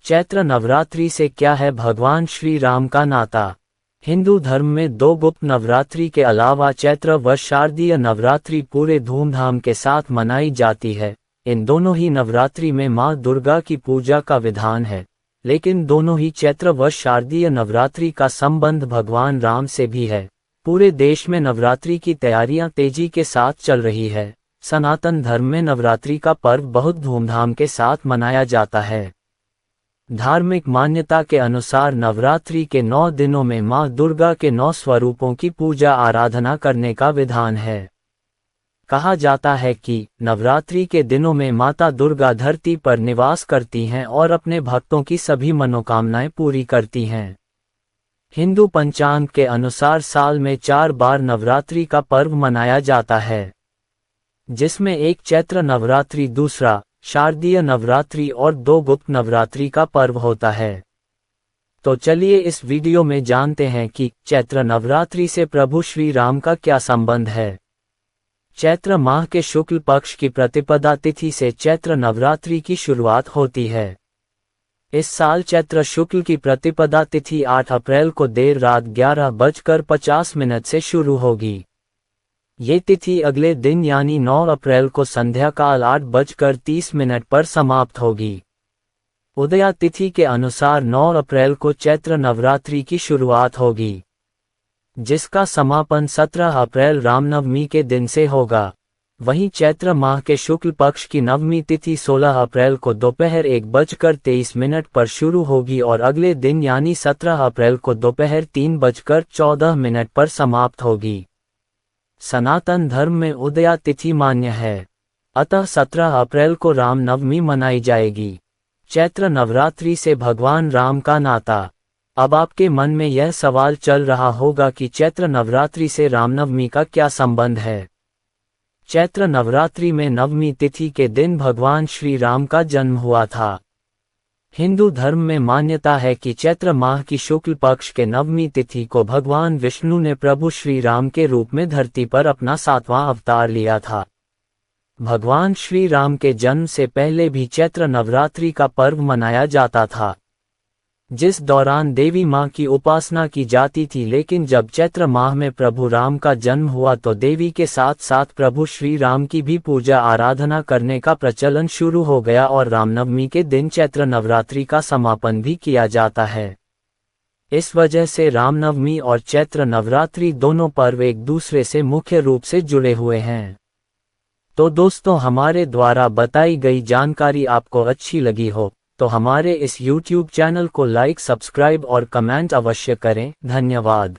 चैत्र नवरात्रि से क्या है भगवान श्री राम का नाता। हिंदू धर्म में दो गुप्त नवरात्रि के अलावा चैत्र व शारदीय नवरात्रि पूरे धूमधाम के साथ मनाई जाती है। इन दोनों ही नवरात्रि में मां दुर्गा की पूजा का विधान है, लेकिन दोनों ही चैत्र व शारदीय नवरात्रि का संबंध भगवान राम से भी है। पूरे देश में नवरात्रि की तैयारियां तेजी के साथ चल रही है। सनातन धर्म में नवरात्रि का पर्व बहुत धूमधाम के साथ मनाया जाता है। धार्मिक मान्यता के अनुसार नवरात्रि के 9 दिनों में मां दुर्गा के 9 स्वरूपों की पूजा आराधना करने का विधान है। कहा जाता है कि नवरात्रि के दिनों में माता दुर्गा धरती पर निवास करती हैं और अपने भक्तों की सभी मनोकामनाएं पूरी करती हैं। हिंदू पंचांग के अनुसार साल में 4 बार नवरात्रि का पर्व मनाया जाता है, जिसमें एक चैत्र नवरात्रि, दूसरा शारदीय नवरात्रि और 2 गुप्त नवरात्रि का पर्व होता है। तो चलिए इस वीडियो में जानते हैं कि चैत्र नवरात्रि से प्रभु श्री राम का क्या संबंध है। चैत्र माह के शुक्ल पक्ष की प्रतिपदा तिथि से चैत्र नवरात्रि की शुरुआत होती है। इस साल चैत्र शुक्ल की प्रतिपदा तिथि 8 अप्रैल को देर रात 11:50 से शुरू होगी। ये तिथि अगले दिन यानी 9 अप्रैल को संध्याकाल 8:30 पर समाप्त होगी। उदया तिथि के अनुसार 9 अप्रैल को चैत्र नवरात्रि की शुरुआत होगी, जिसका समापन 17 अप्रैल रामनवमी के दिन से होगा। वहीं चैत्र माह के शुक्ल पक्ष की नवमी तिथि 16 अप्रैल को दोपहर 1:23 पर शुरू होगी और अगले दिन यानी 17 अप्रैल को दोपहर 3:14 पर समाप्त होगी। सनातन धर्म में उदया तिथि मान्य है, अतः 17 अप्रैल को रामनवमी मनाई जाएगी। चैत्र नवरात्रि से भगवान राम का नाता। अब आपके मन में यह सवाल चल रहा होगा कि चैत्र नवरात्रि से रामनवमी का क्या संबंध है। चैत्र नवरात्रि में नवमी तिथि के दिन भगवान श्री राम का जन्म हुआ था। हिंदू धर्म में मान्यता है कि चैत्र माह की शुक्ल पक्ष के नवमी तिथि को भगवान विष्णु ने प्रभु श्री राम के रूप में धरती पर अपना 7वां अवतार लिया था। भगवान श्री राम के जन्म से पहले भी चैत्र नवरात्रि का पर्व मनाया जाता था, जिस दौरान देवी मां की उपासना की जाती थी। लेकिन जब चैत्र माह में प्रभु राम का जन्म हुआ तो देवी के साथ साथ प्रभु श्री राम की भी पूजा आराधना करने का प्रचलन शुरू हो गया और रामनवमी के दिन चैत्र नवरात्रि का समापन भी किया जाता है। इस वजह से रामनवमी और चैत्र नवरात्रि दोनों पर्व एक दूसरे से मुख्य रूप से जुड़े हुए हैं। तो दोस्तों, हमारे द्वारा बताई गई जानकारी आपको अच्छी लगी हो तो हमारे इस YouTube चैनल को लाइक, सब्सक्राइब और कमेंट अवश्य करें। धन्यवाद।